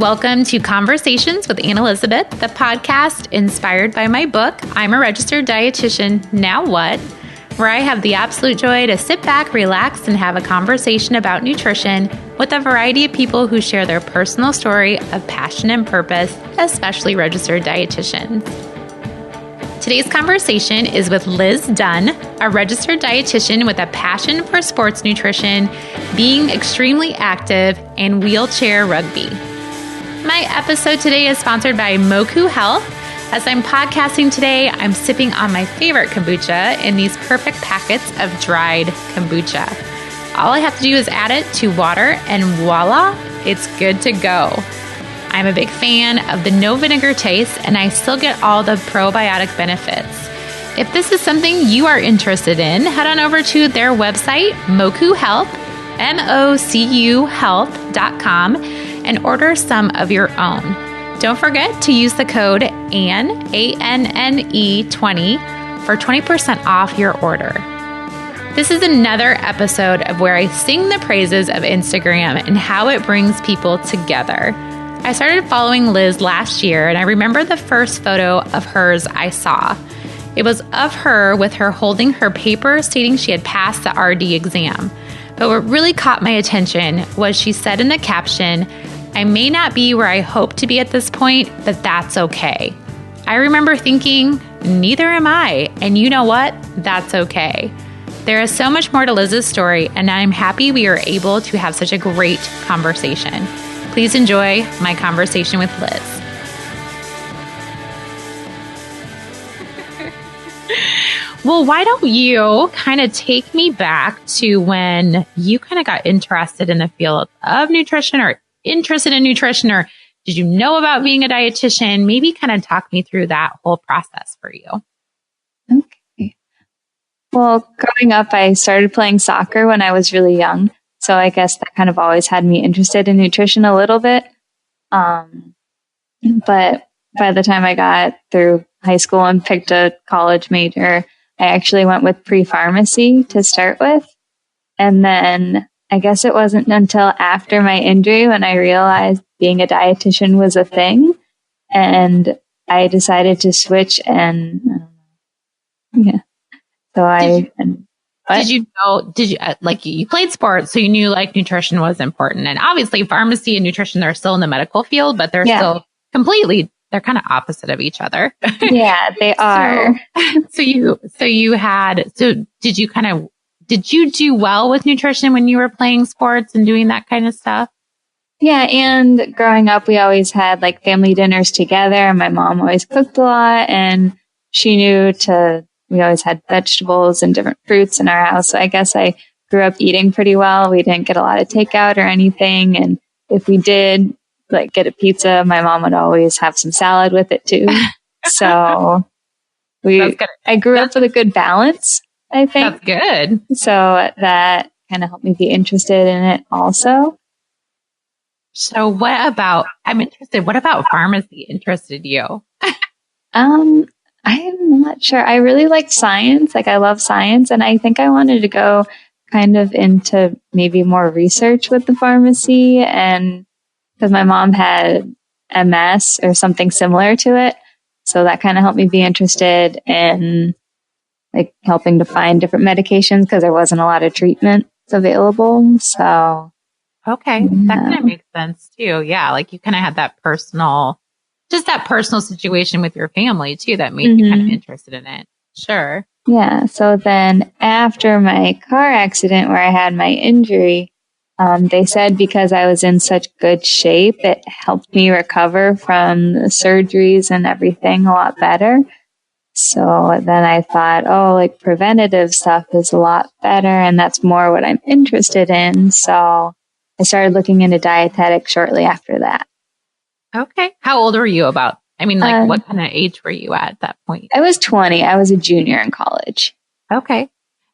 Welcome to Conversations with Anne Elizabeth, the podcast inspired by my book, I'm a Registered Dietitian, Now What?, where I have the absolute joy to sit back, relax, and have a conversation about nutrition with a variety of people who share their personal story of passion and purpose, especially registered dietitians. Today's conversation is with Liz Dunn, a registered dietitian with a passion for sports nutrition, being extremely active, and wheelchair rugby. My episode today is sponsored by Moku Health. As I'm podcasting today, I'm sipping on my favorite kombucha in these perfect packets of dried kombucha. All I have to do is add it to water and voila, it's good to go. I'm a big fan of the no vinegar taste, and I still get all the probiotic benefits. If this is something you are interested in, head on over to their website, Moku Health, MOCU Health.com, and order some of your own. Don't forget to use the code ANNE, ANNE20 for 20% off your order. This is another episode of where I sing the praises of Instagram and how it brings people together. I started following Liz last year, and I remember the first photo of hers I saw. It was of her with her holding her paper stating she had passed the RD exam. But what really caught my attention was she said in the caption, "I may not be where I hope to be at this point, but that's okay." I remember thinking, neither am I. And you know what? That's okay. There is so much more to Liz's story, and I'm happy we are able to have such a great conversation. Please enjoy my conversation with Liz. Well, why don't you kind of take me back to when you kind of got interested in the field of nutrition or interested in nutrition, or did you know about being a dietitian? Maybe kind of talk me through that whole process for you. Okay. Well, growing up, I started playing soccer when I was really young. So I guess that kind of always had me interested in nutrition a little bit. But by the time I got through high school and picked a college major, I actually went with pre-pharmacy to start with. And then I guess it wasn't until after my injury when I realized being a dietitian was a thing. And I decided to switch and, yeah. So you played sports, so you knew like nutrition was important. And obviously pharmacy and nutrition, they're still in the medical field, but they're still they're kind of opposite of each other. Yeah, they are. Did you do well with nutrition when you were playing sports and doing that kind of stuff? Yeah. And growing up, we always had like family dinners together. My mom always cooked a lot, and she knew we always had vegetables and different fruits in our house. So I guess I grew up eating pretty well. We didn't get a lot of takeout or anything. And if we did like get a pizza, my mom would always have some salad with it too. So I grew up with a good balance, I think. That's good. So that kind of helped me be interested in it also. So what about pharmacy interested you? I'm not sure. I really liked science. Like I love science, and I think I wanted to go kind of into maybe more research with the pharmacy, and because my mom had MS or something similar to it. So that kind of helped me be interested in like helping to find different medications because there wasn't a lot of treatments available. So. Okay. That kind of makes sense too. Yeah. Like you kind of had that personal situation with your family too, that made you kind of interested in it. Sure. Yeah. So then after my car accident where I had my injury, they said because I was in such good shape, it helped me recover from the surgeries and everything a lot better. So then I thought, like preventative stuff is a lot better, and that's more what I'm interested in. So I started looking into dietetics shortly after that. Okay. How old were you about? I mean, like what kind of age were you at that point? I was 20. I was a junior in college. Okay.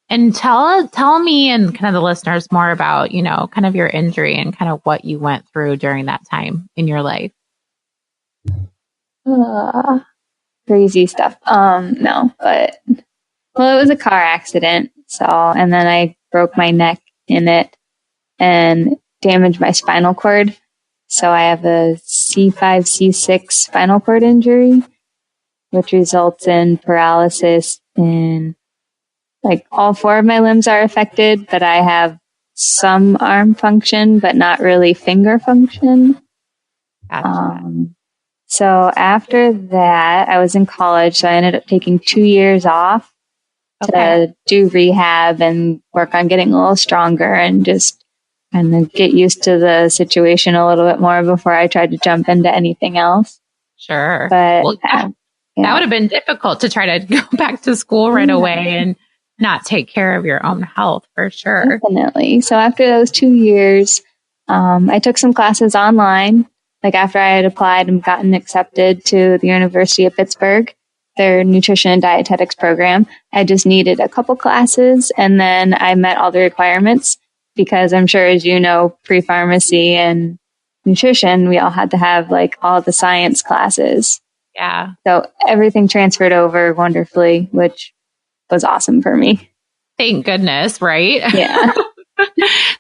And tell me and kind of the listeners more about, kind of your injury and kind of what you went through during that time in your life. Crazy stuff. No, but it was a car accident. So, and then I broke my neck in it and damaged my spinal cord. So I have a C5, C6 spinal cord injury, which results in paralysis in like all four of my limbs are affected, but I have some arm function, but not really finger function. Gotcha. So after that, I was in college, so I ended up taking 2 years off to do rehab and work on getting a little stronger and just kind of get used to the situation a little bit more before I tried to jump into anything else. Sure. But well, that would have been difficult to try to go back to school right away and not take care of your own health for sure. Definitely. So after those 2 years, I took some classes online. Like after I had applied and gotten accepted to the University of Pittsburgh, their nutrition and dietetics program, I just needed a couple classes and then I met all the requirements because I'm sure, as you know, pre-pharmacy and nutrition, we all had to have like all the science classes. Yeah. So everything transferred over wonderfully, which was awesome for me. Thank goodness, right? Yeah.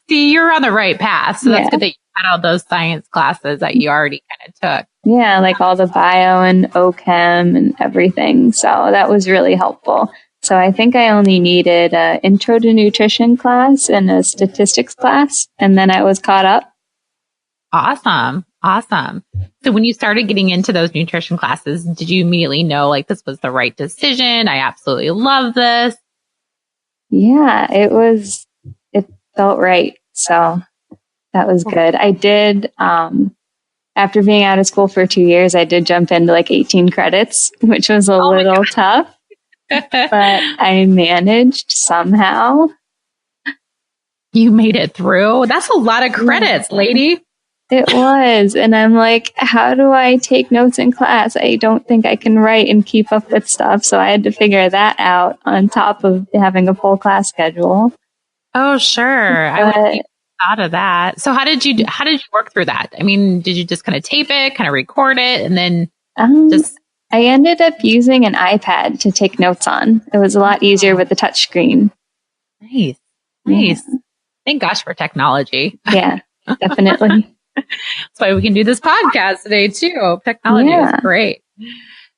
See, you're on the right path. So that's good that you had all those science classes that you already kind of took. Yeah, like all the bio and OChem and everything. So that was really helpful. So I think I only needed an intro to nutrition class and a statistics class, and then I was caught up. Awesome. So when you started getting into those nutrition classes, did you immediately know like this was the right decision? I absolutely love this. Yeah, it felt right. So that was good. I did, after being out of school for 2 years, I did jump into like 18 credits, which was a little tough, but I managed somehow. You made it through. That's a lot of credits, lady. It was. And I'm like, how do I take notes in class? I don't think I can write and keep up with stuff. So I had to figure that out on top of having a full class schedule. Oh, sure. I wouldn't even thought of that. So how did you work through that? I mean, did you just kind of tape it, kind of record it, and then I ended up using an iPad to take notes on. It was a lot easier with the touch screen. Nice. Yeah. Thank gosh for technology. Yeah, definitely. That's why we can do this podcast today too. Technology is great.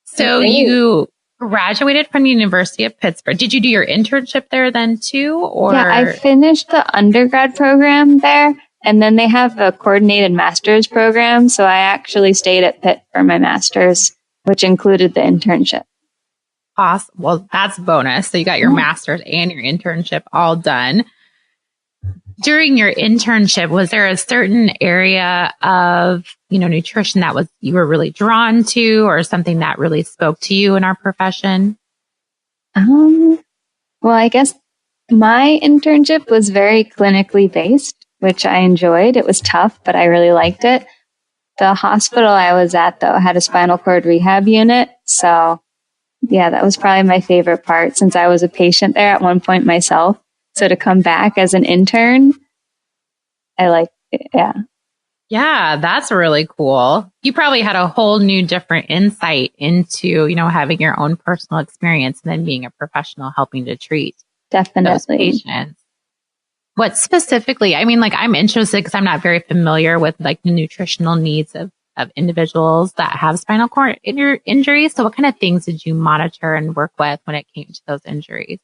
So you graduated from the University of Pittsburgh. Did you do your internship there then too? Or yeah, I finished the undergrad program there, and then they have a coordinated master's program. So I actually stayed at Pitt for my master's, which included the internship. Awesome. Well, that's a bonus. So you got your master's and your internship all done. During your internship, was there a certain area of, nutrition that you were really drawn to, or something that really spoke to you in our profession? Well, I guess my internship was very clinically based, which I enjoyed. It was tough, but I really liked it. The hospital I was at, though, had a spinal cord rehab unit. So, yeah, that was probably my favorite part since I was a patient there at one point myself. So to come back as an intern, I liked it. Yeah. Yeah, that's really cool. You probably had a whole new different insight into, having your own personal experience and then being a professional helping to treat those patients. What specifically, I'm interested because I'm not very familiar with like the nutritional needs of individuals that have spinal cord injuries. So what kind of things did you monitor and work with when it came to those injuries?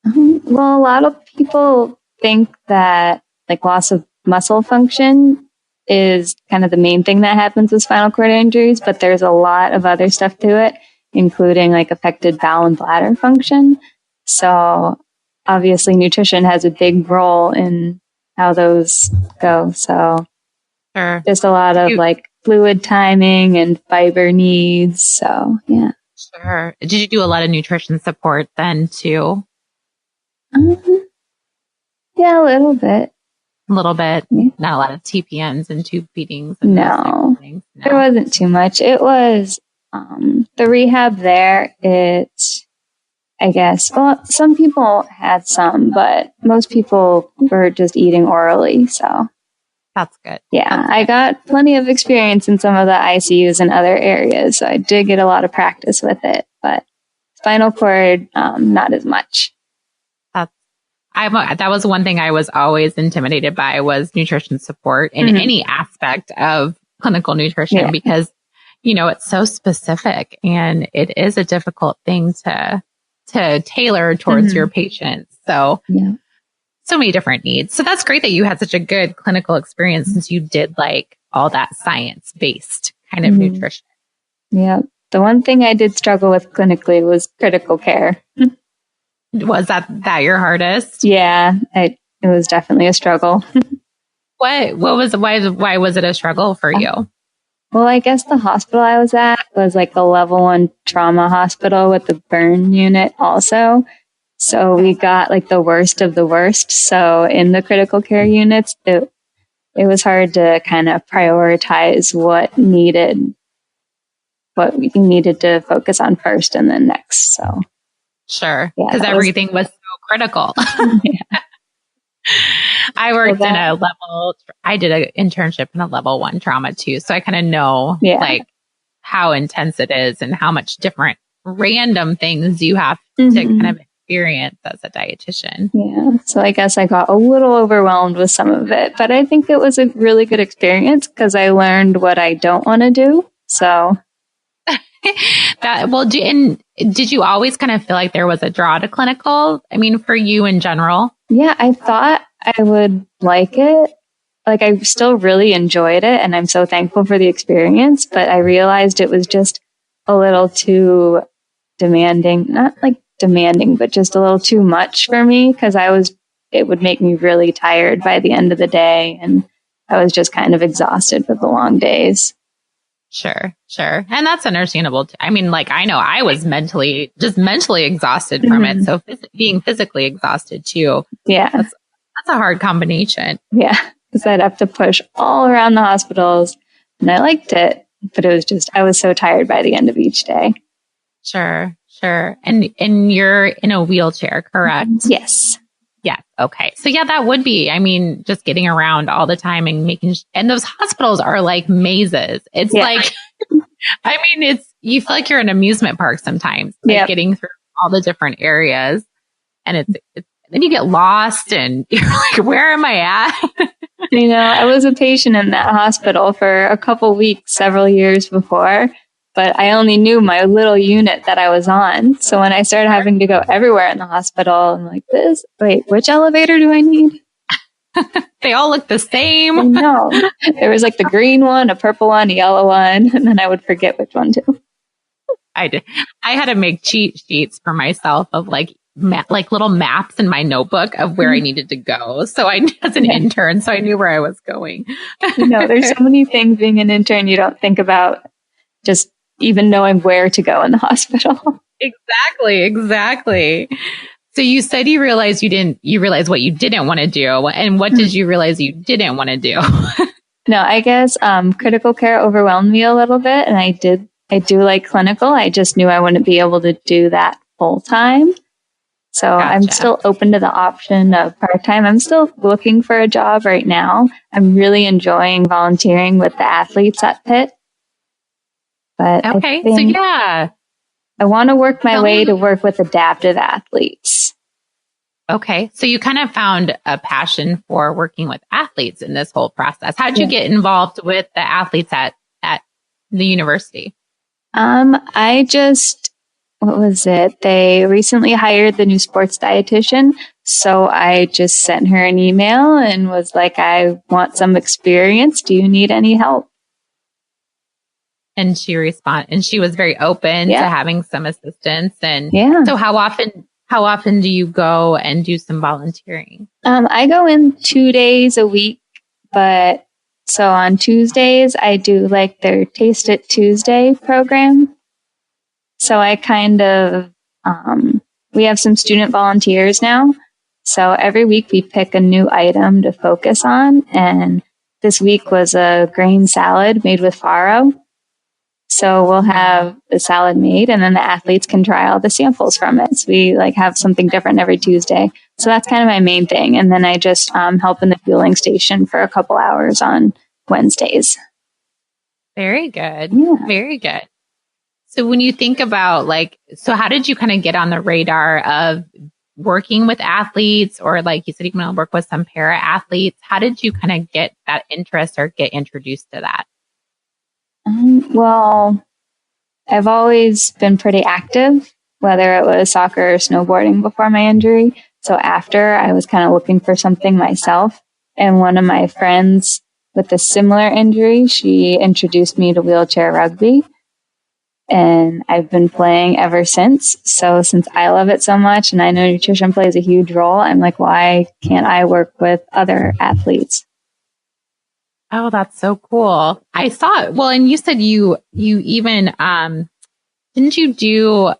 Well, a lot of people think that like loss of muscle function is kind of the main thing that happens with spinal cord injuries, but there's a lot of other stuff to it, including like affected bowel and bladder function. So obviously nutrition has a big role in how those go. So just a lot of like fluid timing and fiber needs. So yeah. Sure. Did you do a lot of nutrition support then too? Yeah, a little bit. A little bit. Yeah. Not a lot of TPNs and tube feedings. And no, there wasn't too much. It was the rehab there. I guess, well, some people had some, but most people were just eating orally. So that's good. Yeah, I got plenty of experience in some of the ICUs and other areas. So I did get a lot of practice with it, but spinal cord, not as much. That was one thing I was always intimidated by was nutrition support in any aspect of clinical nutrition because, it's so specific and it is a difficult thing to tailor towards your patients. So, so many different needs. So that's great that you had such a good clinical experience since you did like all that science-based kind of nutrition. Yeah. The one thing I did struggle with clinically was critical care. Was that your hardest? Yeah, it was definitely a struggle. Why was it a struggle for you? Well, I guess the hospital I was at was like a level 1 trauma hospital with the burn unit also. So we got like the worst of the worst. So in the critical care units, it was hard to kind of prioritize what we needed to focus on first and then next. So sure, because everything was so critical. I worked I did an internship in a level 1 trauma too. So I kind of know like how intense it is and how much different random things you have to kind of experience as a dietitian. Yeah. So I guess I got a little overwhelmed with some of it, but I think it was a really good experience because I learned what I don't want to do. So did you always kind of feel like there was a draw to clinical? I mean, for you in general? Yeah, I thought I would like it. Like I still really enjoyed it and I'm so thankful for the experience, but I realized it was just a little too demanding, not like demanding, but just a little too much for me because it would make me really tired by the end of the day. And I was just kind of exhausted with the long days. Sure. And that's understandable. I mean, like, I know I was mentally exhausted from it. So being physically exhausted too. Yeah. That's a hard combination. Yeah. Because I'd have to push all around the hospitals and I liked it, but it was just, I was so tired by the end of each day. Sure. And you're in a wheelchair, correct? Yes. Yeah. Okay. So yeah, that would be, I mean, just getting around all the time and and those hospitals are like mazes. It's like, I mean, you feel like you're in an amusement park sometimes, like getting through all the different areas and then you get lost and you're like, where am I at? I was a patient in that hospital for a couple weeks, several years before, but I only knew my little unit that I was on. So when I started having to go everywhere in the hospital, I'm like, which elevator do I need? They all look the same. No, there was like the green one, a purple one, a yellow one, and then I would forget which one to. I did. I had to make cheat sheets for myself of like little maps in my notebook of where I needed to go. So I, as an intern, so I knew where I was going. There's so many things being an intern you don't think about just even knowing where to go in the hospital. Exactly. So you said you realized what you didn't want to do. And what did you realize you didn't want to do? No, I guess critical care overwhelmed me a little bit. And I do like clinical. I just knew I wouldn't be able to do that full time. So gotcha. I'm still open to the option of part-time. I'm still looking for a job right now. I'm really enjoying volunteering with the athletes at Pitt. But okay, so yeah. I want to work my way to work with adaptive athletes. Okay. So you kind of found a passion for working with athletes in this whole process. How'd you get involved with the athletes at the university? What was it? They recently hired the new sports dietitian. So I just sent her an email and was like, I want some experience. Do you need any help? And she was very open to having some assistance. And so how often do you go and do some volunteering? I go in 2 days a week, but so on Tuesdays, I do like their Taste It Tuesday program. So I we have some student volunteers now. So every week we pick a new item to focus on. And this week was a grain salad made with farro. So we'll have the salad made and then the athletes can try all the samples from it. So we have something different every Tuesday. So that's kind of my main thing. And then I just help in the fueling station for a couple hours on Wednesdays. Very good. Yeah. Very good. So when you think about so how did you kind of get on the radar of working with athletes, or like you said, you can work with some para athletes? How did you kind of get that interest or get introduced to that? Well, I've always been pretty active, whether it was soccer or snowboarding before my injury. So after, I was kind of looking for something myself. And one of my friends with a similar injury, she introduced me to wheelchair rugby. And I've been playing ever since. So since I love it so much and I know nutrition plays a huge role, I'm like, why can't I work with other athletes? Oh, that's so cool. I saw it. Well, and you said you even, didn't you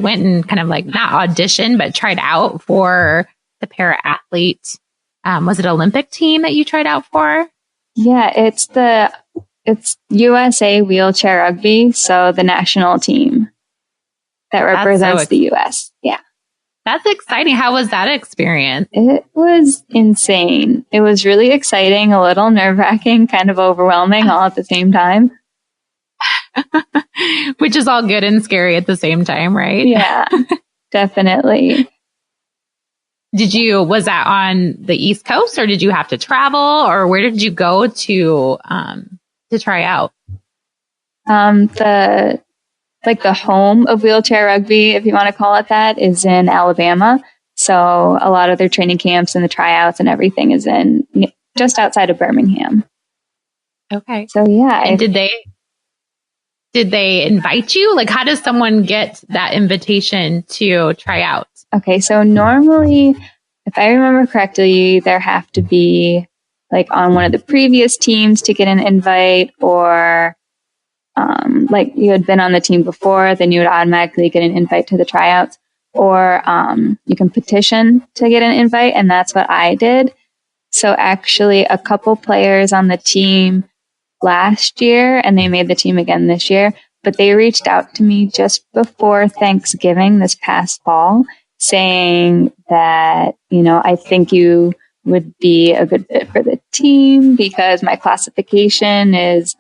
went and kind of like not auditioned, but tried out for the para athlete. Was it Olympic team that you tried out for? Yeah, it's USA wheelchair rugby. So the national team that represents the US. Yeah. That's exciting. How was that experience? It was insane. It was really exciting, a little nerve-wracking, kind of overwhelming all at the same time. Which is all good and scary at the same time, right? Yeah, definitely. Was that on the East Coast or did you have to travel or where did you go to try out? The home of wheelchair rugby, if you want to call it that, is in Alabama. So a lot of their training camps and the tryouts and everything is in just outside of Birmingham. Okay. So yeah. And did they invite you? Like, how does someone get that invitation to try out? Okay. So normally, if I remember correctly, there have to be like on one of the previous teams to get an invite or like you had been on the team before, then you would automatically get an invite to the tryouts, or you can petition to get an invite, and that's what I did. So actually, a couple players on the team last year, and they made the team again this year, but they reached out to me just before Thanksgiving this past fall, saying that, I think you would be a good fit for the team because my classification is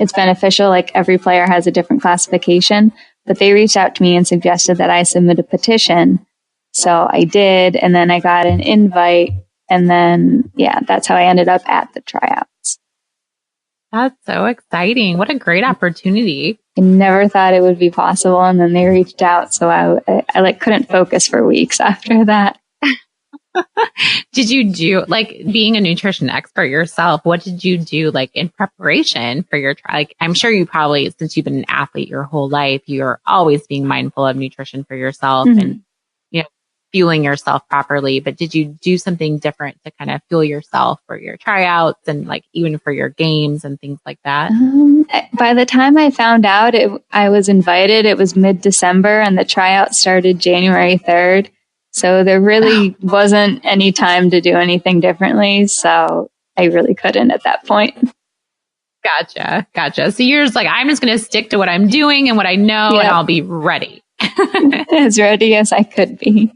it's beneficial. Like every player has a different classification, but they reached out to me and suggested that I submit a petition. So I did. And then I got an invite. And then, that's how I ended up at the tryouts. That's so exciting. What a great opportunity. I never thought it would be possible. And then they reached out. So I couldn't focus for weeks after that. Did you do, being a nutrition expert yourself, what did you do, in preparation for your trial? I'm sure you probably, since you've been an athlete your whole life, you're always being mindful of nutrition for yourself and, fueling yourself properly. But did you do something different to kind of fuel yourself for your tryouts and even for your games and things like that? By the time I found out I was invited, it was mid-December and the tryout started January 3rd. So there really wasn't any time to do anything differently. So I really couldn't at that point. Gotcha. So you're just I'm just going to stick to what I'm doing and what I know and I'll be ready. As ready as I could be.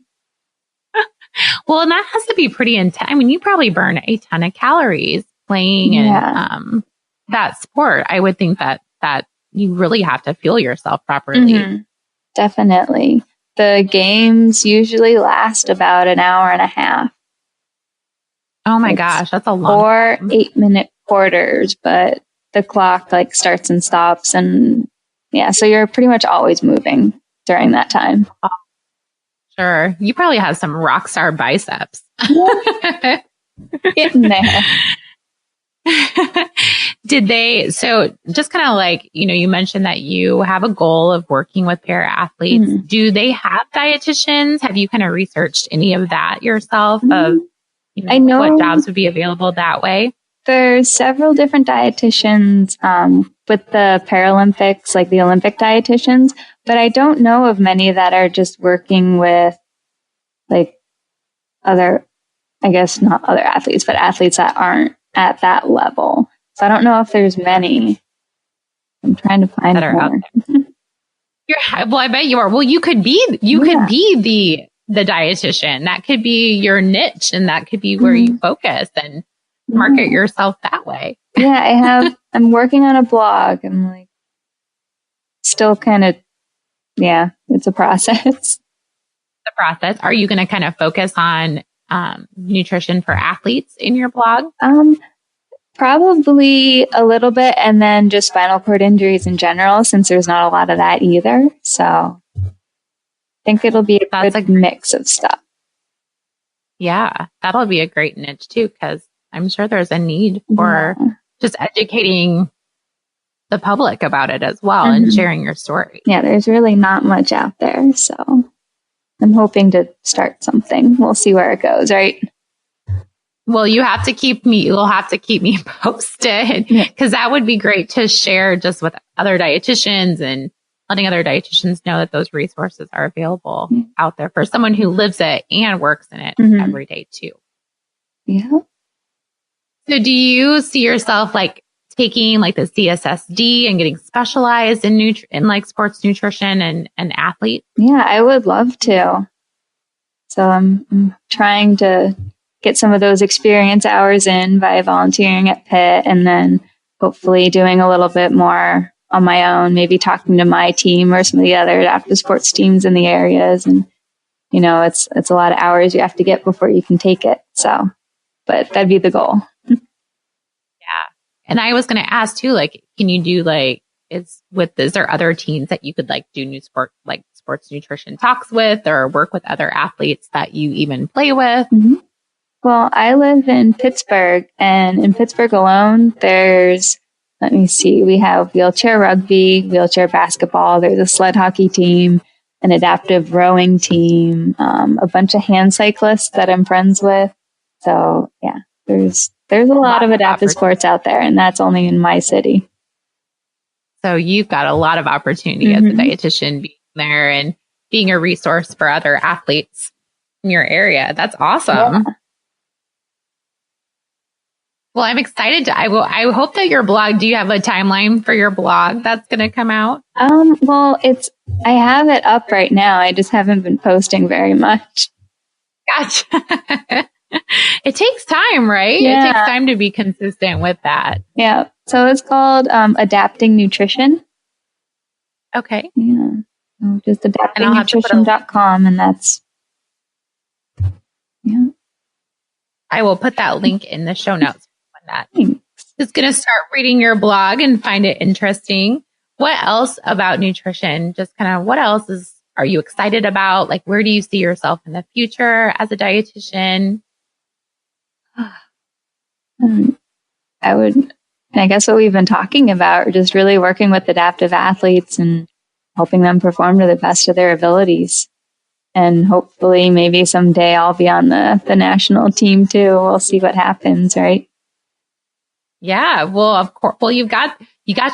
Well, and that has to be pretty intense. I mean, you probably burn a ton of calories playing in that sport. I would think that you really have to fuel yourself properly. Mm-hmm. Definitely. The games usually last about an hour and a half. Oh my gosh, that's a long 4 8-minute quarters, but the clock starts and stops and so you're pretty much always moving during that time. Oh, sure. You probably have some rock star biceps. Getting there. So just kind of you mentioned that you have a goal of working with para athletes. Mm-hmm. Do they have dietitians? Have you kind of researched any of that yourself of I know what jobs would be available that way? There's several different dietitians with the Paralympics, like the Olympic dietitians, but I don't know of many that are just working with other, I guess not other athletes, but athletes that aren't at that level. So I don't know if there's many. I'm trying to find that are more. Out there. Well, I bet you are. Well, you could be the dietitian. That could be your niche and that could be where you focus and market yourself that way. Yeah, I'm working on a blog. I'm still kind of, it's a process. The process. Are you going to kind of focus on nutrition for athletes in your blog? Probably a little bit, and then just spinal cord injuries in general, since there's not a lot of that either. So I think it'll be a good mix of stuff. Yeah, that'll be a great niche too, because I'm sure there's a need for just educating the public about it as well and sharing your story. Yeah, there's really not much out there. So I'm hoping to start something. We'll see where it goes, right? Well, you'll have to keep me posted, because that would be great to share just with other dietitians and letting other dietitians know that those resources are available out there for someone who lives it and works in it every day too. Yeah. So do you see yourself like taking like the CSSD and getting specialized in like sports nutrition and athletes? Yeah, I would love to. So I'm trying to get some of those experience hours in by volunteering at Pitt, and then hopefully doing a little bit more on my own, maybe talking to my team or some of the other adaptive sports teams in the areas. And, you know, it's a lot of hours you have to get before you can take it. So, but that'd be the goal. And I was going to ask too, like, can you do like, is there other teams that you could like do sports nutrition talks with, or work with other athletes that you even play with? Well, I live in Pittsburgh, and in Pittsburgh alone, we have wheelchair rugby, wheelchair basketball. There's a sled hockey team, an adaptive rowing team, a bunch of hand cyclists that I'm friends with. So yeah, there's a lot of adaptive sports out there, and that's only in my city. So you've got a lot of opportunity as a dietitian being there and being a resource for other athletes in your area. That's awesome. Yeah. Well, I'm excited I hope that your blog, do you have a timeline for your blog that's going to come out? Well, I have it up right now. I just haven't been posting very much. Gotcha. It takes time, right? Yeah. It takes time to be consistent with that. Yeah. So it's called Adapting Nutrition. Okay. Yeah. Just adaptingnutrition.com, and that's, yeah. I will put that link in the show notes. Just going to start reading your blog and find it interesting. What else about nutrition? Just kind of what else are you excited about? Like, where do you see yourself in the future as a dietitian? I guess what we've been talking about, just really working with adaptive athletes and helping them perform to the best of their abilities. And hopefully maybe someday I'll be on the national team too. We'll see what happens, right? Yeah, well, of course. Well, you got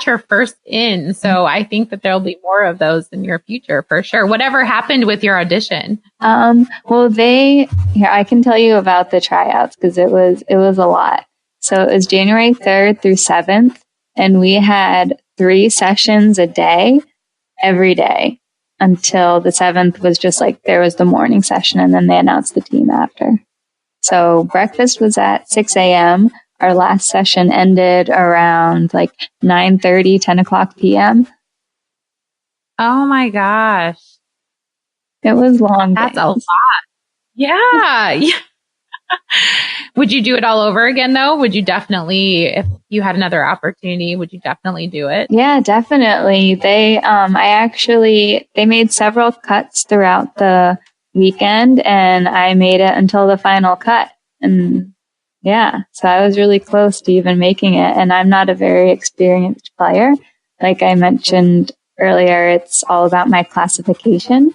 your first in, so I think that there'll be more of those in your future for sure. Whatever happened with your audition? Well, I can tell you about the tryouts, because it was a lot. So it was January 3rd through 7th, and we had 3 sessions a day, every day, until the 7th was just like, there was the morning session, and then they announced the team after. So breakfast was at 6 a.m. Our last session ended around like 9:30, 10 o'clock p.m. Oh my gosh. It was long. That's a lot. Yeah. Would you do it all over again though? Would you definitely, if you had another opportunity, would you definitely do it? Yeah, definitely. They made several cuts throughout the weekend, and I made it until the final cut. And yeah, so I was really close to even making it. And I'm not a very experienced player. Like I mentioned earlier, it's all about my classification.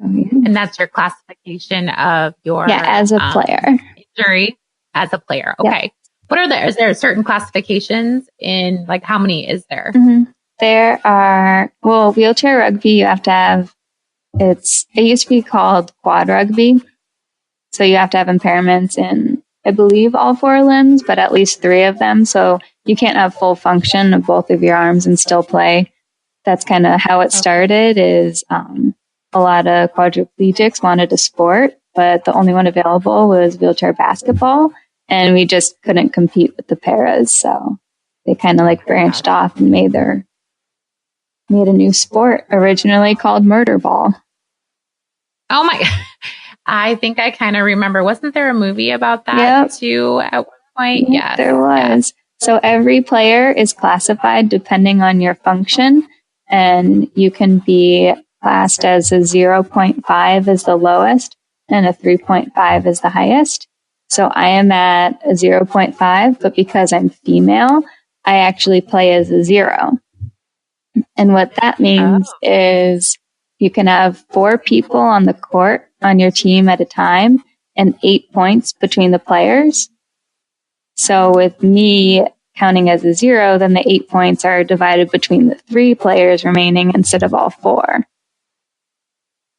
Oh, yeah. And that's your classification of your... Yeah, as a player. Injury as a player. Okay. Yeah. Is there certain classifications in, like, how many is there? Mm-hmm. There are, wheelchair rugby, you have to have, it used to be called quad rugby. So you have to have impairments in, I believe, all 4 limbs, but at least 3 of them. So you can't have full function of both of your arms and still play. That's kind of how it started, is a lot of quadriplegics wanted to sport, but the only one available was wheelchair basketball. And we just couldn't compete with the paras. So they kind of like branched off and made a new sport, originally called murder ball. Oh my, I think I kind of remember. Wasn't there a movie about that too at one point? Yeah, there was. Yeah. So every player is classified depending on your function, and you can be classed as a 0.5 is the lowest and a 3.5 is the highest. So I am at a 0.5, but because I'm female, I actually play as a 0. And what that means is you can have 4 people on the court on your team at a time and 8 points between the players. So with me counting as a 0, then the 8 points are divided between the 3 players remaining instead of all 4.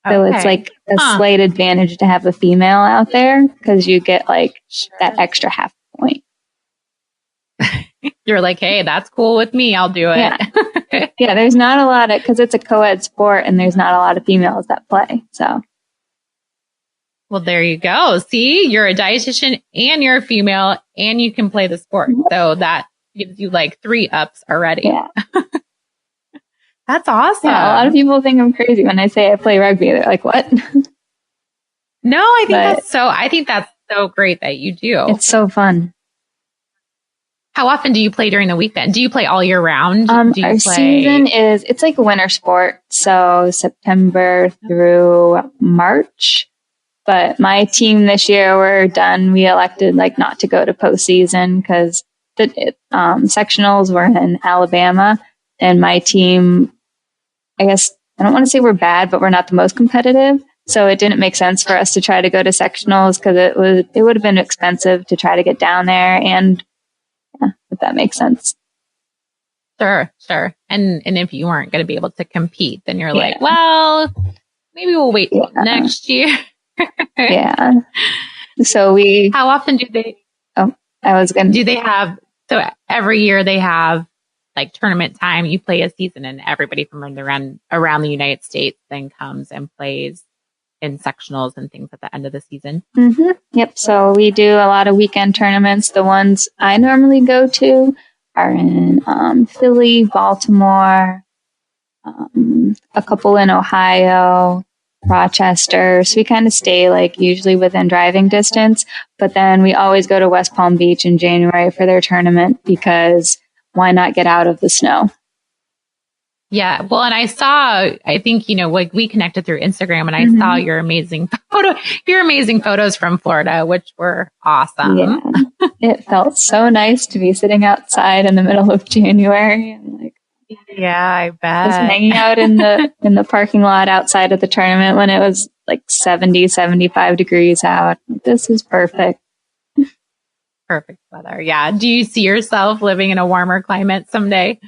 So it's like a slight advantage to have a female out there because you get like that extra half point. You're like, hey, that's cool with me. I'll do it. Yeah, yeah, there's not a lot of, because it's a co-ed sport and there's not a lot of females that play. So. Well, there you go. See, you're a dietitian and you're a female and you can play the sport. So that gives you like 3 ups already. Yeah. That's awesome. Yeah, a lot of people think I'm crazy when I say I play rugby. They're like, what? No, I think that's so great that you do. It's so fun. How often do you play during the weekend? Do you play all year round? Our season it's like a winter sport. So September through March. But my team this year, we're done. We elected like not to go to postseason because the sectionals were in Alabama. And my team, I guess, I don't want to say we're bad, but we're not the most competitive. So it didn't make sense for us to try to go to sectionals because it would have been expensive to try to get down there. And yeah, if that makes sense. Sure. And if you weren't going to be able to compete, then you're like, well, maybe we'll wait till next year. Yeah. So how often do they? Do they have? So every year they have like tournament time. You play a season, and everybody from around the United States then comes and plays in sectionals and things at the end of the season. Mm-hmm. Yep. So we do a lot of weekend tournaments. The ones I normally go to are in Philly, Baltimore, a couple in Ohio, Rochester. So we kind of stay like usually within driving distance, but then we always go to West Palm Beach in January for their tournament because why not get out of the snow? Yeah. Well, and I think, like we connected through Instagram and I saw your amazing photos from Florida, which were awesome. Yeah. It felt so nice to be sitting outside in the middle of January and like, yeah, I bet. Just hanging out in the parking lot outside of the tournament when it was like 70, 75 degrees out. This is perfect. Perfect weather. Yeah. Do you see yourself living in a warmer climate someday?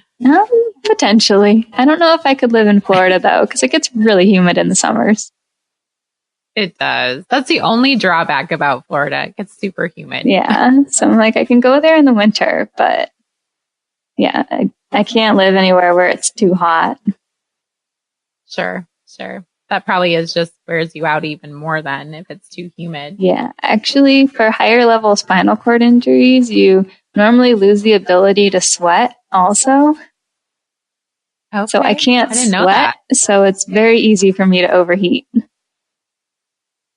Potentially. I don't know if I could live in Florida though, because it gets really humid in the summers. It does. That's the only drawback about Florida. It gets super humid. Yeah. So I'm like, I can go there in the winter, but yeah, I can't live anywhere where it's too hot. Sure. That probably just wears you out even more then if it's too humid. Yeah. Actually, for higher level spinal cord injuries, you normally lose the ability to sweat also. Okay. So I can't sweat. So it's very easy for me to overheat.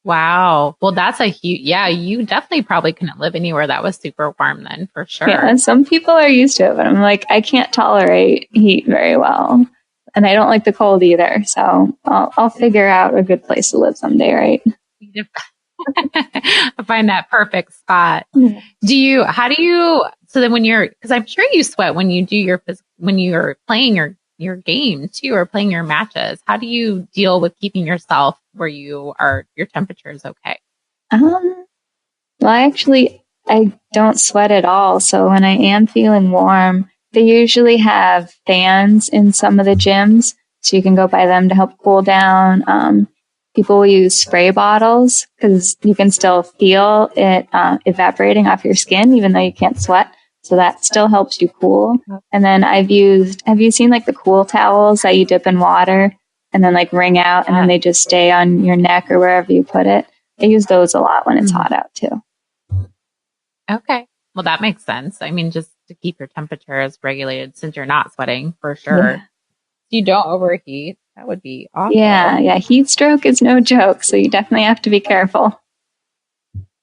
Wow. Well, that's you definitely probably couldn't live anywhere that was super warm then for sure. Yeah. Some people are used to it, but I'm like, I can't tolerate heat very well. And I don't like the cold either. So I'll figure out a good place to live someday, right? Find that perfect spot. Yeah. So then because I'm sure you sweat when you do when you're playing your game too, or playing your matches. How do you deal with keeping yourself where your temperature is okay? Well, I don't sweat at all. So when I am feeling warm, they usually have fans in some of the gyms, so you can go by them to help cool down. People will use spray bottles because you can still feel it evaporating off your skin, even though you can't sweat. So that still helps you cool. And then have you seen like the cool towels that you dip in water and then like wring out and then they just stay on your neck or wherever you put it? I use those a lot when it's hot out too. Okay. Well, that makes sense. I mean, just to keep your temperature as regulated since you're not sweating for sure. Yeah. You don't overheat. That would be awful. Yeah. Heat stroke is no joke. So you definitely have to be careful.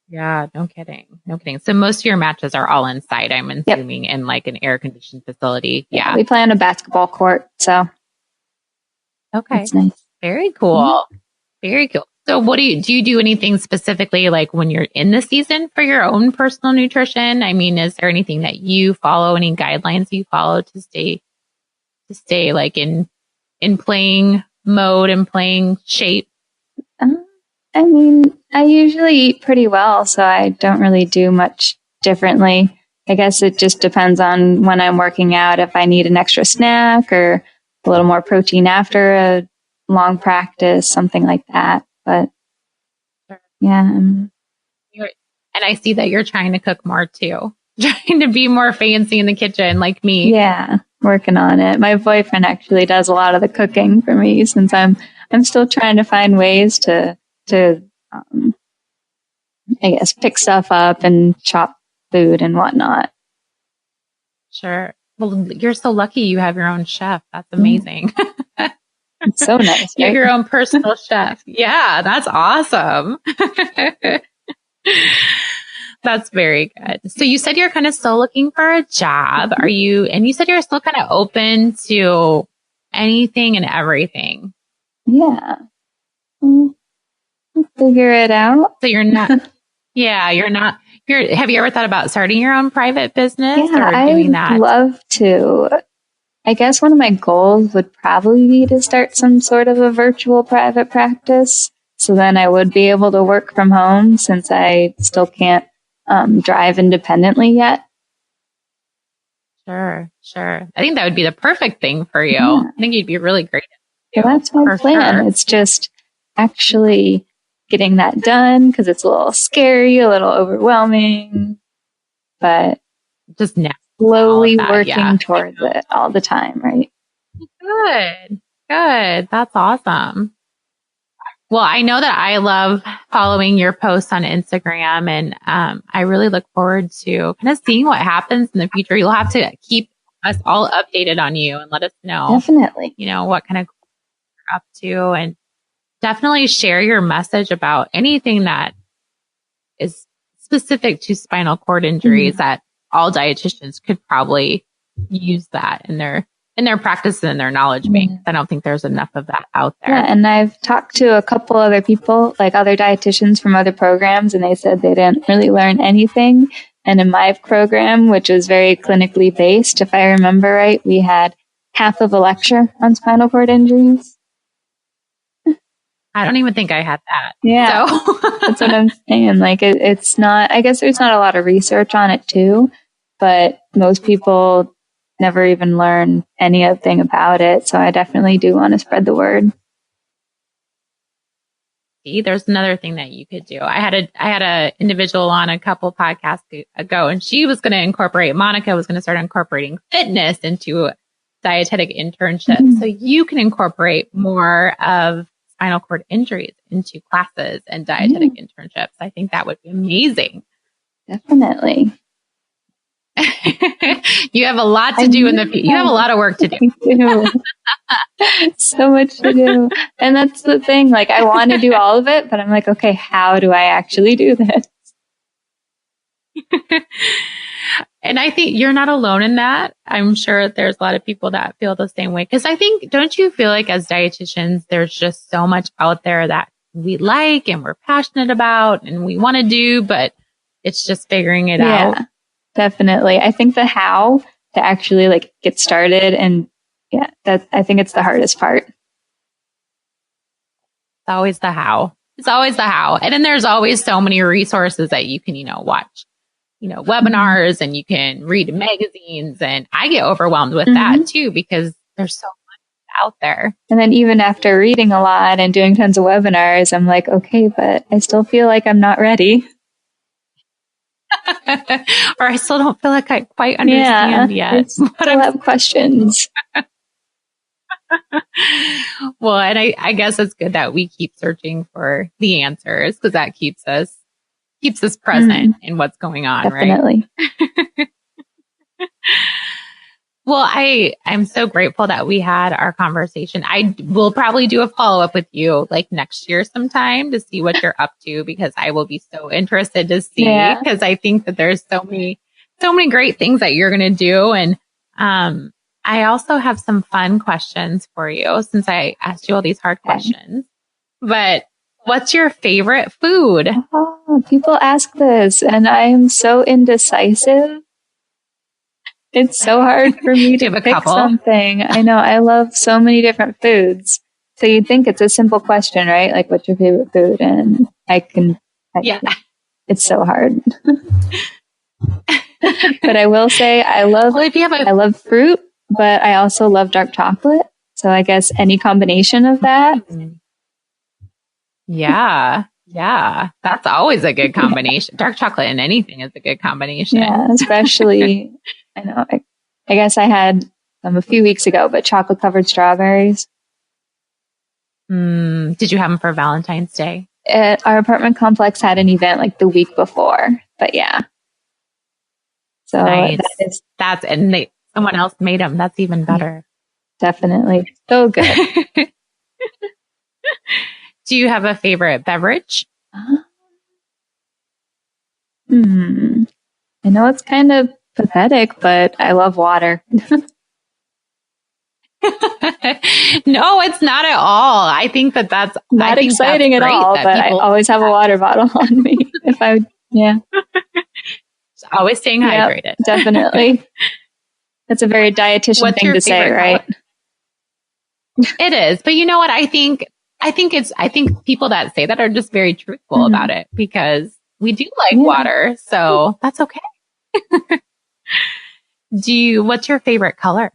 Yeah, no kidding. No kidding. So most of your matches are all inside, I'm assuming, in like an air conditioned facility. Yeah. We play on a basketball court. So okay. It's nice. Very cool. Very cool. So what do you do anything specifically like when you're in the season for your own personal nutrition? I mean, is there anything that you follow, any guidelines you follow to stay like in playing mode and playing shape? I mean, I usually eat pretty well, so I don't really do much differently. I guess it just depends on when I'm working out, if I need an extra snack or a little more protein after a long practice, something like that. But yeah. And I see that you're trying to cook more too, trying to be more fancy in the kitchen like me. Yeah, working on it. My boyfriend actually does a lot of the cooking for me since I'm still trying to find ways to I guess, pick stuff up and chop food and whatnot. Sure. Well, you're so lucky you have your own chef. That's amazing. It's so nice. Right? You have your own personal chef. Yeah, that's awesome. That's very good. So you said you're kind of still looking for a job. And you said you're still kind of open to anything and everything. Yeah. We'll figure it out. So you're not, have you ever thought about starting your own private business or doing that? I'd love to. I guess one of my goals would probably be to start some sort of a virtual private practice. So then I would be able to work from home since I still can't drive independently yet. Sure. I think that would be the perfect thing for you. Yeah. I think you'd be really great. Well, that's my plan. Sure. It's just actually getting that done because it's a little scary, a little overwhelming, but just slowly working towards it all the time, right? Good. That's awesome. Well, I know that I love following your posts on Instagram, and I really look forward to kind of seeing what happens in the future. You'll have to keep us all updated on you and let us know. Definitely. What kind of you're up to, and definitely share your message about anything that is specific to spinal cord injuries that all dietitians could probably use that in their practice and their knowledge base. I don't think there's enough of that out there. Yeah, and I've talked to a couple other people, like other dietitians from other programs, and they said they didn't really learn anything. And in my program, which was very clinically based, if I remember right, we had half of a lecture on spinal cord injuries. I don't even think I had that. Yeah, so. That's what I'm saying. Like, it's not, I guess there's not a lot of research on it too, but most people never even learn anything about it. So I definitely do want to spread the word. See, there's another thing that you could do. I had a individual on a couple podcasts ago, and Monica was going to start incorporating fitness into dietetic internships. So you can incorporate more of spinal cord injuries into classes and dietetic internships. I think that would be amazing. Definitely. You have a lot to do in the future. You have a lot of work to do. So much to do. And that's the thing. Like, I want to do all of it, but I'm like, okay, how do I actually do this? And I think you're not alone in that. I'm sure there's a lot of people that feel the same way. Because I think, don't you feel like as dietitians, there's just so much out there that we like and we're passionate about and we want to do, but it's just figuring it out. Definitely. I think the how to actually like get started, and I think it's the hardest part. It's always the how. And then there's always so many resources that you can, watch, webinars, and you can read magazines, and I get overwhelmed with that too, because there's so much out there. And then even after reading a lot and doing tons of webinars, I'm like, okay, but I still feel like I'm not ready. Or I still don't feel like I quite understand yet. But I have questions. Well, and I guess it's good that we keep searching for the answers, because that keeps us present in what's going on. Definitely. Right? Well, I'm so grateful that we had our conversation. I will probably do a follow-up with you like next year sometime to see what you're up to, because I will be so interested to see, because I think that there's so many great things that you're going to do. And, I also have some fun questions for you since I asked you all these hard questions, but what's your favorite food? Oh, people ask this and I am so indecisive. It's so hard for me to pick something. I know I love so many different foods. So you'd think it's a simple question, right? Like, what's your favorite food? And it's so hard. But I will say I love fruit, but I also love dark chocolate. So I guess any combination of that. Yeah. That's always a good combination. Dark chocolate and anything is a good combination. Yeah, especially, I know, I guess I had them a few weeks ago, but chocolate covered strawberries. Did you have them for Valentine's Day? Our apartment complex had an event like the week before, but yeah. So nice. Someone else made them. That's even better. Definitely. So good. Do you have a favorite beverage? I know it's kind of pathetic, but I love water. No, it's not at all. I think that's not exciting at all, but I always have a water bottle on me. Always staying hydrated. Yep, definitely. That's a very dietitian thing to say, right? It is. But you know what? I think people that say that are just very truthful about it, because we do like water. So that's okay. What's your favorite color?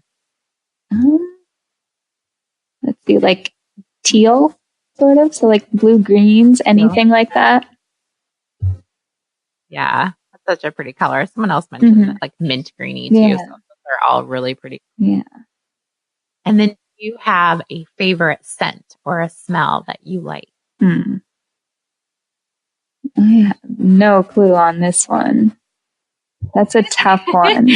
Let's see, like teal, sort of. So like blue, greens, anything like that. Yeah. That's such a pretty color. Someone else mentioned that, like mint greeny too. Yeah. So those are all really pretty. Yeah. And then you have a favorite scent or a smell that you like? I have no clue on this one. That's a tough one.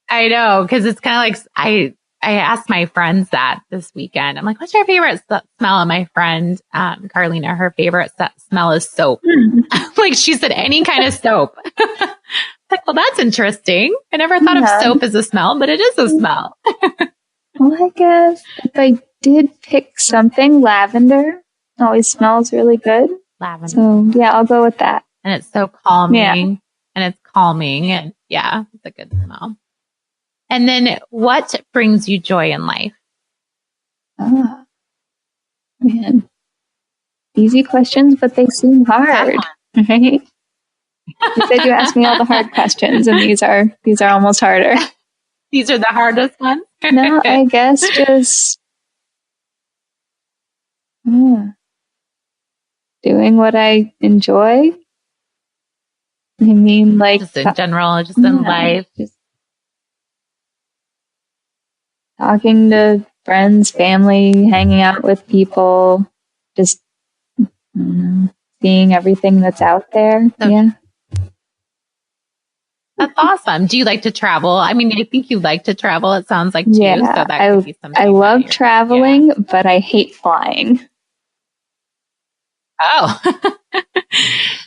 I know, because it's kind of like I asked my friends that this weekend. I'm like, what's your favorite smell? And my friend, Carlina, her favorite smell is soap. Like she said, any kind of soap. Like, well, that's interesting. I never thought of soap as a smell, but it is a smell. Well, I guess if I did pick something, lavender always smells really good. Lavender. So yeah, I'll go with that. And it's so calming. And it's calming. And yeah, it's a good smell. And then what brings you joy in life? Oh, man. Easy questions, but they seem hard. Right? You said you asked me all the hard questions, and these are almost harder. These are the hardest ones? No, I guess just doing what I enjoy. I mean, like just in general, just in life. Just talking to friends, family, hanging out with people, just seeing everything that's out there. That's awesome. Do you like to travel? I mean, I think you like to travel. It sounds like too. Yeah, so that could be something. I love traveling, but I hate flying. Oh,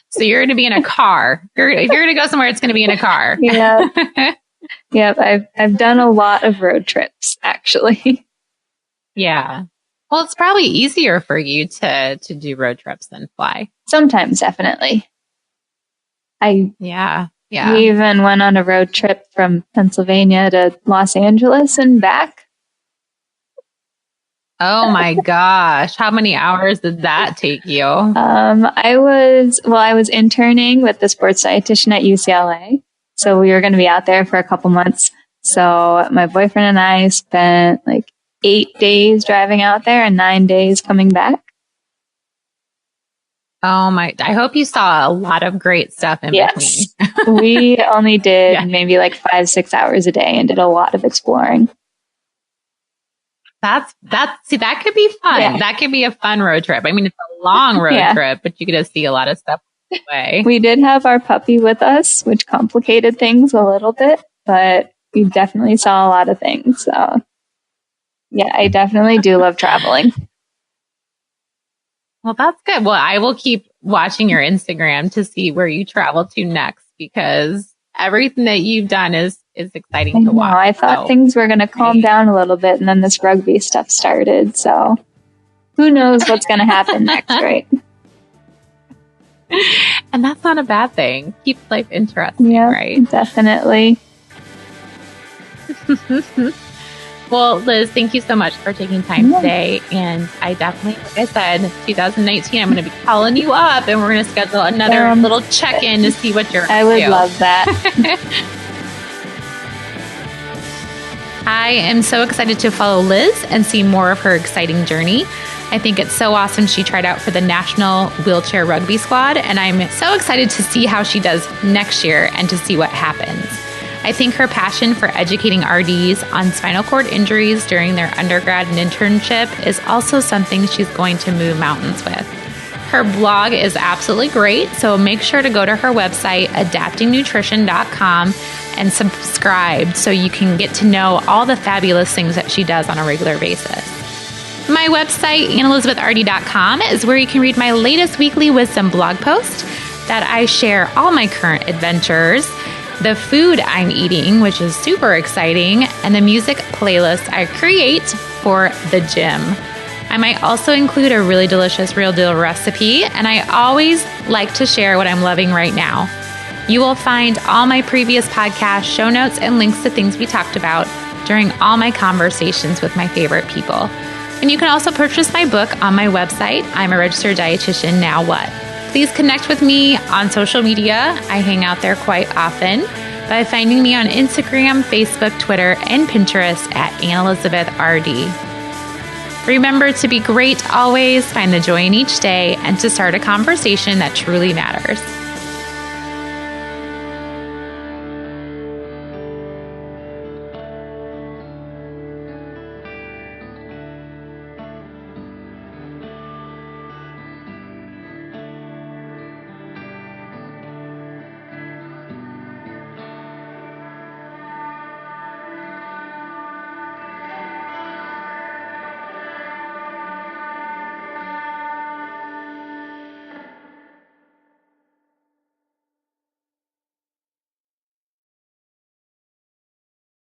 so you're going to be in a car. If you're going to go somewhere, it's going to be in a car. Yeah. Yep. I've done a lot of road trips, actually. Yeah. Well, it's probably easier for you to do road trips than fly. Sometimes, definitely. Yeah. We even went on a road trip from Pennsylvania to Los Angeles and back. Oh my gosh. How many hours did that take you? I was interning with the sports dietitian at UCLA. So we were going to be out there for a couple months. So my boyfriend and I spent like 8 days driving out there and 9 days coming back. Oh my, I hope you saw a lot of great stuff in between. We only did maybe like 5-6 hours a day and did a lot of exploring. That could be fun. Yeah. That could be a fun road trip. I mean, it's a long road trip, but you get to see a lot of stuff way. We did have our puppy with us, which complicated things a little bit, but we definitely saw a lot of things. So yeah, I definitely do love traveling. Well, that's good. Well, I will keep watching your Instagram to see where you travel to next, because everything that you've done is exciting to watch. I thought things were going to calm down a little bit, and then this rugby stuff started. So who knows what's going to happen next, right? And that's not a bad thing. Keeps life interesting, right? Definitely. Well, Liz, thank you so much for taking time today. And I definitely, like I said, 2019, I'm going to be calling you up and we're going to schedule another little check-in to see what you're up to. I would love that. I am so excited to follow Liz and see more of her exciting journey. I think it's so awesome she tried out for the National Wheelchair Rugby Squad, and I'm so excited to see how she does next year and to see what happens. I think her passion for educating RDs on spinal cord injuries during their undergrad and internship is also something she's going to move mountains with. Her blog is absolutely great, so make sure to go to her website, adaptingnutrition.com, and subscribe so you can get to know all the fabulous things that she does on a regular basis. My website, annelizabethrd.com, is where you can read my latest weekly wisdom blog post that I share all my current adventures, the food I'm eating, which is super exciting, and the music playlist I create for the gym. I might also include a really delicious real deal recipe, and I always like to share what I'm loving right now. You will find all my previous podcast show notes and links to things we talked about during all my conversations with my favorite people. And you can also purchase my book on my website, I'm a Registered Dietitian, Now What? Please connect with me on social media. I hang out there quite often by finding me on Instagram, Facebook, Twitter, and Pinterest at AnnElizabethRD. Remember to be great always, find the joy in each day, and to start a conversation that truly matters.